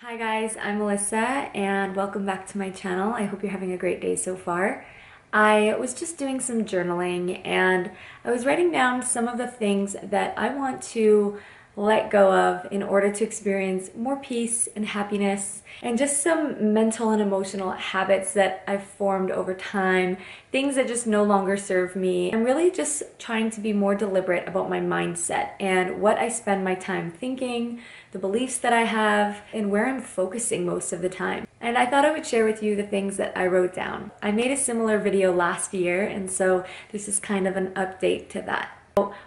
Hi guys, I'm Melissa and welcome back to my channel. I hope you're having a great day so far. I was just doing some journaling and I was writing down some of the things that I want to let go of in order to experience more peace and happiness, and just some mental and emotional habits that I've formed over time, things that just no longer serve me. I'm really just trying to be more deliberate about my mindset and what I spend my time thinking, the beliefs that I have, and where I'm focusing most of the time. And I thought I would share with you the things that I wrote down. I made a similar video last year, and so this is kind of an update to that.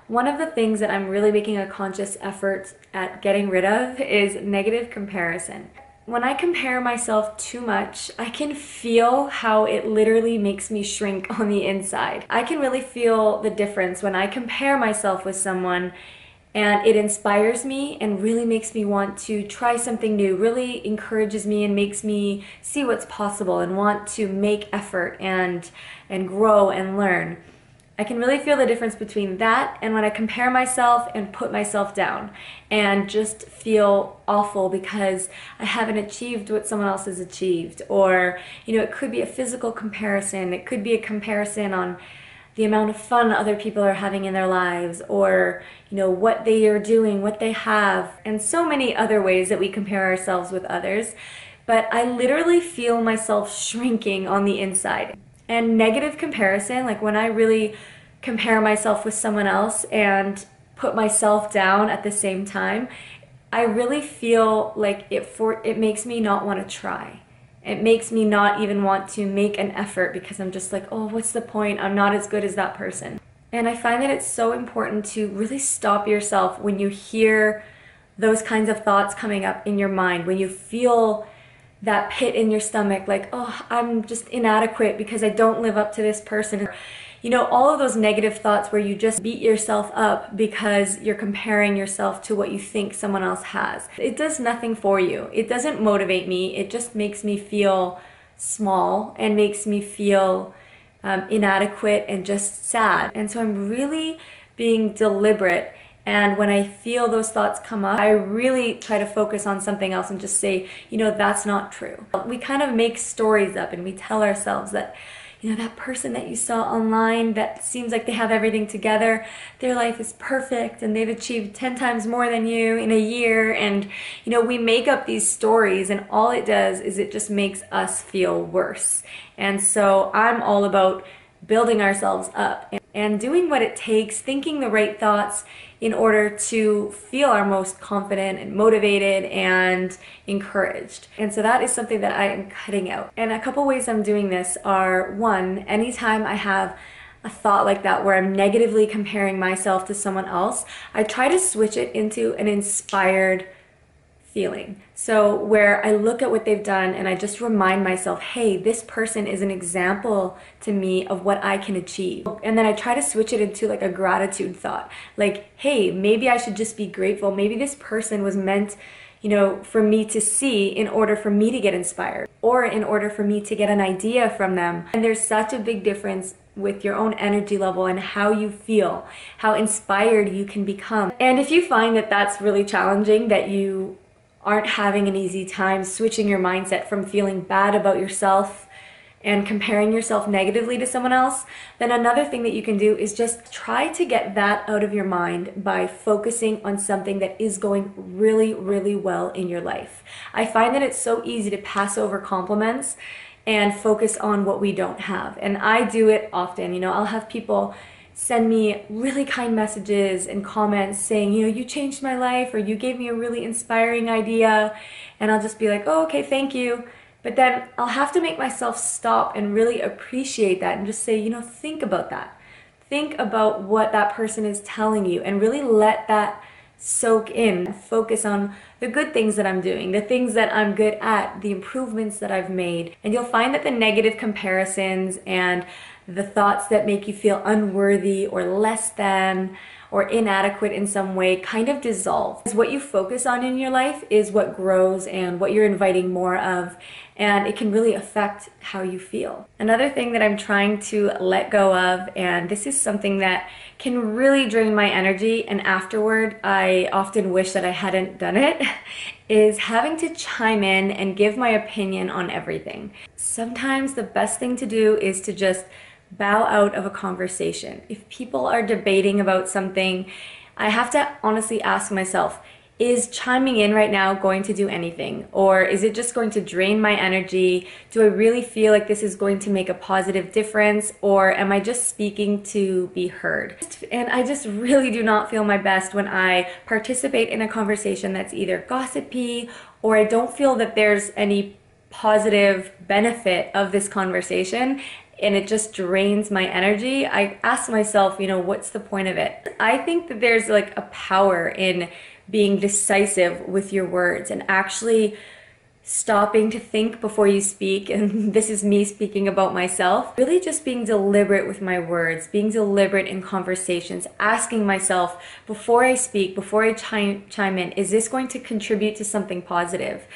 One of the things that I'm really making a conscious effort at getting rid of is negative comparison. When I compare myself too much, I can feel how it literally makes me shrink on the inside. I can really feel the difference when I compare myself with someone and it inspires me and really makes me want to try something new, really encourages me and makes me see what's possible and want to make effort and grow and learn. I can really feel the difference between that and when I compare myself and put myself down and just feel awful because I haven't achieved what someone else has achieved. Or, it could be a physical comparison. It could be a comparison on the amount of fun other people are having in their lives, or, what they are doing, what they have, and so many other ways that we compare ourselves with others. But I literally feel myself shrinking on the inside. And negative comparison, like when I really compare myself with someone else and put myself down at the same time, I really feel like it makes me not want to try. It makes me not even want to make an effort because I'm just like, oh, what's the point? I'm not as good as that person. And I find that it's so important to really stop yourself when you hear those kinds of thoughts coming up in your mind, when you feel that pit in your stomach, like, oh, I'm just inadequate because I don't live up to this person. All of those negative thoughts where you just beat yourself up because you're comparing yourself to what you think someone else has. It does nothing for you. It doesn't motivate me. It just makes me feel small and makes me feel inadequate and just sad. And so I'm really being deliberate. And when I feel those thoughts come up, I really try to focus on something else and just say, that's not true. We kind of make stories up and we tell ourselves that, that person that you saw online that seems like they have everything together, their life is perfect and they've achieved 10 times more than you in a year. And, we make up these stories and all it does is it just makes us feel worse. And so I'm all about building ourselves up and doing what it takes, thinking the right thoughts in order to feel our most confident and motivated and encouraged. And so that is something that I am cutting out. And a couple ways I'm doing this are, one, anytime I have a thought like that where I'm negatively comparing myself to someone else, I try to switch it into an inspired feeling. So where I look at what they've done and I just remind myself, hey, this person is an example to me of what I can achieve. And then I try to switch it into like a gratitude thought. Like, hey, maybe I should just be grateful. Maybe this person was meant, for me to see in order for me to get inspired or in order for me to get an idea from them. And there's such a big difference with your own energy level and how you feel, how inspired you can become. And if you find that that's really challenging, that you aren't having an easy time switching your mindset from feeling bad about yourself and comparing yourself negatively to someone else, then another thing that you can do is just try to get that out of your mind by focusing on something that is going really, really well in your life. I find that it's so easy to pass over compliments and focus on what we don't have. And I do it often. I'll have people send me really kind messages and comments saying, you changed my life, or you gave me a really inspiring idea. And I'll just be like, oh, okay, thank you. But then I'll have to make myself stop and really appreciate that and just say, think about that. Think about what that person is telling you and really let that soak in. Focus on the good things that I'm doing, the things that I'm good at, the improvements that I've made. And you'll find that the negative comparisons and the thoughts that make you feel unworthy or less than or inadequate in some way kind of dissolve. Because what you focus on in your life is what grows and what you're inviting more of, and it can really affect how you feel. Another thing that I'm trying to let go of, and this is something that can really drain my energy, and afterward I often wish that I hadn't done it, is having to chime in and give my opinion on everything. Sometimes the best thing to do is to just bow out of a conversation. If people are debating about something, I have to honestly ask myself, is chiming in right now going to do anything? Or is it just going to drain my energy? Do I really feel like this is going to make a positive difference? Or am I just speaking to be heard? And I just really do not feel my best when I participate in a conversation that's either gossipy, or I don't feel that there's any positive benefit of this conversation, and it just drains my energy. I ask myself, what's the point of it? I think that there's like a power in being decisive with your words and actually stopping to think before you speak. And this is me speaking about myself. Really just being deliberate with my words, being deliberate in conversations, asking myself before I speak, before I chime in, is this going to contribute to something positive?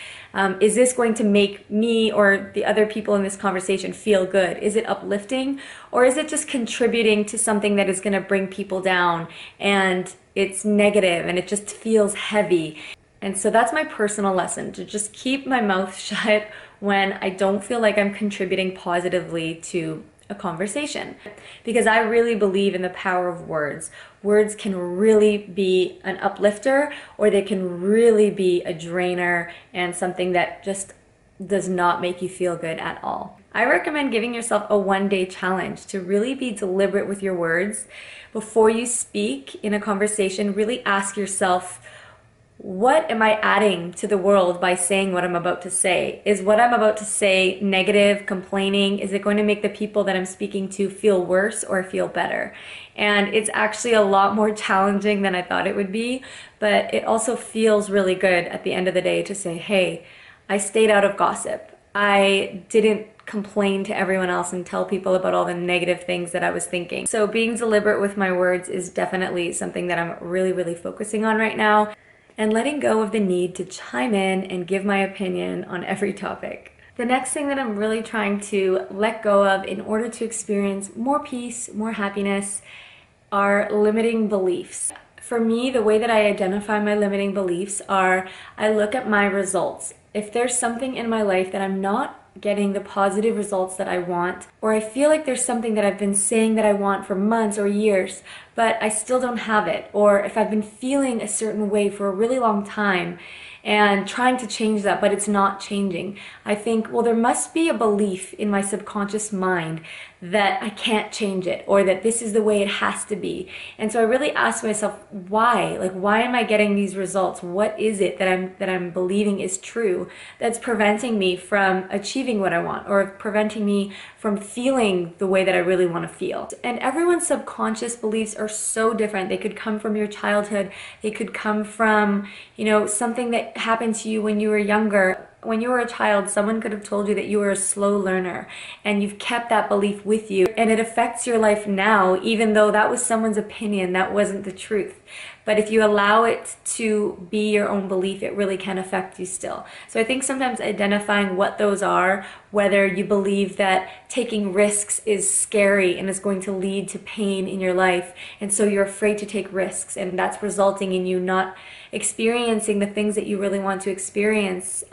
Is this going to make me or the other people in this conversation feel good? Is it uplifting? Or is it just contributing to something that is going to bring people down and it's negative and it just feels heavy? And so that's my personal lesson, to just keep my mouth shut when I don't feel like I'm contributing positively to a conversation. Because I really believe in the power of words. Words can really be an uplifter, or they can really be a drainer and something that just does not make you feel good at all. I recommend giving yourself a one-day challenge to really be deliberate with your words. Before you speak in a conversation, really ask yourself, what am I adding to the world by saying what I'm about to say? Is what I'm about to say negative, complaining? Is it going to make the people that I'm speaking to feel worse or feel better? And it's actually a lot more challenging than I thought it would be, but it also feels really good at the end of the day to say, hey, I stayed out of gossip. I didn't complain to everyone else and tell people about all the negative things that I was thinking. So being deliberate with my words is definitely something that I'm really focusing on right now, and letting go of the need to chime in and give my opinion on every topic. The next thing that I'm really trying to let go of in order to experience more peace, more happiness, are limiting beliefs. For me, the way that I identify my limiting beliefs are, I look at my results. If there's something in my life that I'm not getting the positive results that I want, or I feel like there's something that I've been saying that I want for months or years, but I still don't have it, or if I've been feeling a certain way for a really long time and trying to change that, but it's not changing, I think, well, there must be a belief in my subconscious mind that I can't change it, or that this is the way it has to be. And so I really ask myself, why? Like, why am I getting these results? What is it that I'm believing is true that's preventing me from achieving what I want, or preventing me from feeling the way that I really want to feel? And everyone's subconscious beliefs are so different. They could come from your childhood. They could come from, something that happened to you when you were younger. When you were a child, someone could have told you that you were a slow learner, and you've kept that belief with you, and it affects your life now, even though that was someone's opinion, that wasn't the truth. But if you allow it to be your own belief, it really can affect you still. So I think sometimes identifying what those are, whether you believe that taking risks is scary and is going to lead to pain in your life, and so you're afraid to take risks, and that's resulting in you not experiencing the things that you really want to experience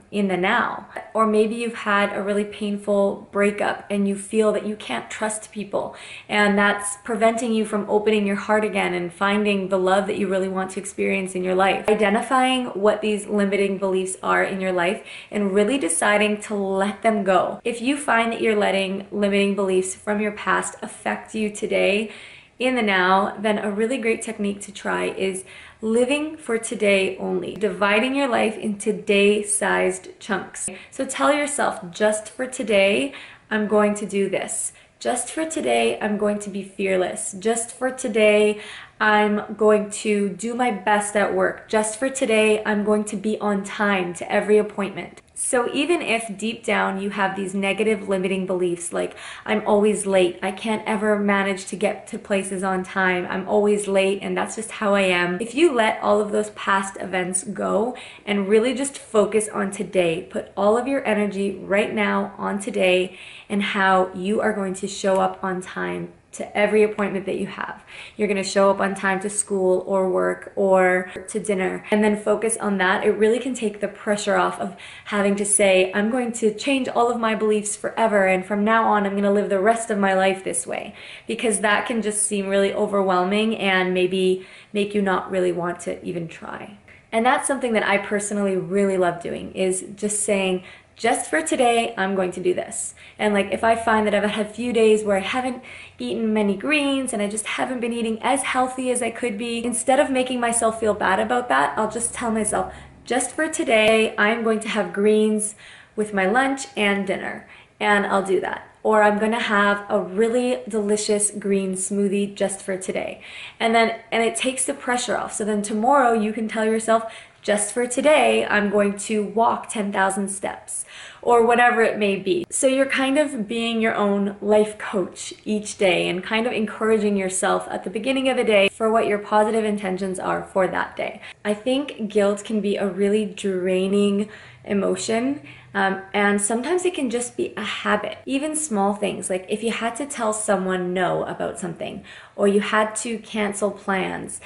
in the now. Or maybe you've had a really painful breakup and you feel that you can't trust people, and that's preventing you from opening your heart again and finding the love that you really want to experience in your life. Identifying what these limiting beliefs are in your life and really deciding to let them go. If you find that you're letting limiting beliefs from your past affect you today, in the now, then a really great technique to try is living for today only. Dividing your life into day-sized chunks. So tell yourself, just for today, I'm going to do this. Just for today, I'm going to be fearless. Just for today, I'm going to do my best at work. Just for today, I'm going to be on time to every appointment. So even if deep down you have these negative limiting beliefs like I'm always late, I can't ever manage to get to places on time, I'm always late and that's just how I am. If you let all of those past events go and really just focus on today, put all of your energy right now on today and how you are going to show up on time to every appointment that you have. You're going to show up on time to school or work or to dinner, and then focus on that. It really can take the pressure off of having to say, I'm going to change all of my beliefs forever and from now on I'm going to live the rest of my life this way, because that can just seem really overwhelming and maybe make you not really want to even try. And that's something that I personally really love doing, is just saying, just for today, I'm going to do this. And like if I find that I've had a few days where I haven't eaten many greens and I just haven't been eating as healthy as I could be, instead of making myself feel bad about that, I'll just tell myself, just for today, I'm going to have greens with my lunch and dinner. And I'll do that. Or I'm gonna have a really delicious green smoothie just for today. And it takes the pressure off. So then tomorrow you can tell yourself, just for today, I'm going to walk 10,000 steps or whatever it may be. So you're kind of being your own life coach each day and kind of encouraging yourself at the beginning of the day for what your positive intentions are for that day. I think guilt can be a really draining emotion. And sometimes it can just be a habit. Even small things, like if you had to tell someone no about something, or you had to cancel plans,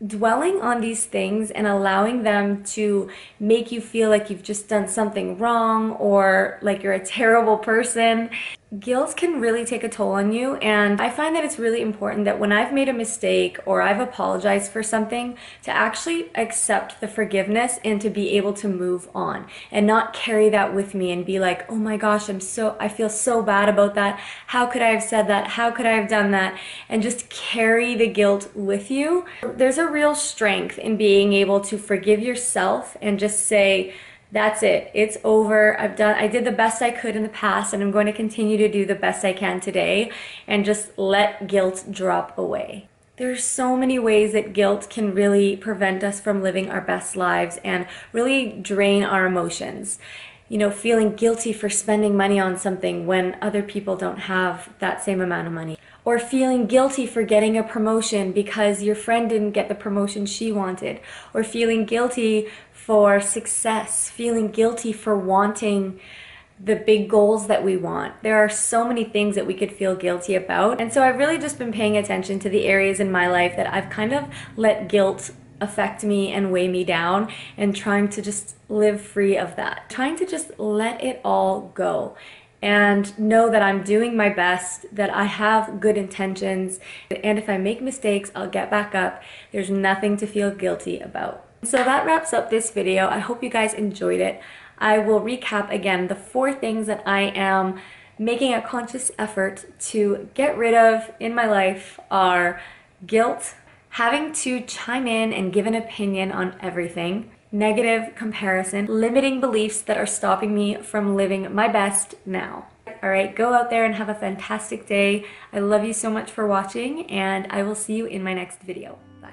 dwelling on these things and allowing them to make you feel like you've just done something wrong or like you're a terrible person, guilt can really take a toll on you. And I find that it's really important that when I've made a mistake or I've apologized for something, to actually accept the forgiveness and to be able to move on and not carry that with me and be like, oh my gosh, I feel so bad about that. How could I have said that? How could I have done that? And just carry the guilt with you. There's a real strength in being able to forgive yourself and just say, that's it. It's over. I did the best I could in the past and I'm going to continue to do the best I can today, and just let guilt drop away. There's so many ways that guilt can really prevent us from living our best lives and really drain our emotions. You know, feeling guilty for spending money on something when other people don't have that same amount of money. Or feeling guilty for getting a promotion because your friend didn't get the promotion she wanted. Or feeling guilty for success, feeling guilty for wanting the big goals that we want. There are so many things that we could feel guilty about. And so I've really just been paying attention to the areas in my life that I've kind of let guilt affect me and weigh me down, and trying to just live free of that. Trying to just let it all go and know that I'm doing my best, that I have good intentions, and if I make mistakes, I'll get back up. There's nothing to feel guilty about. So that wraps up this video. I hope you guys enjoyed it. I will recap again the 4 things that I am making a conscious effort to get rid of in my life are guilt, having to chime in and give an opinion on everything, negative comparison, limiting beliefs that are stopping me from living my best now. All right, go out there and have a fantastic day. I love you so much for watching, and I will see you in my next video. Bye.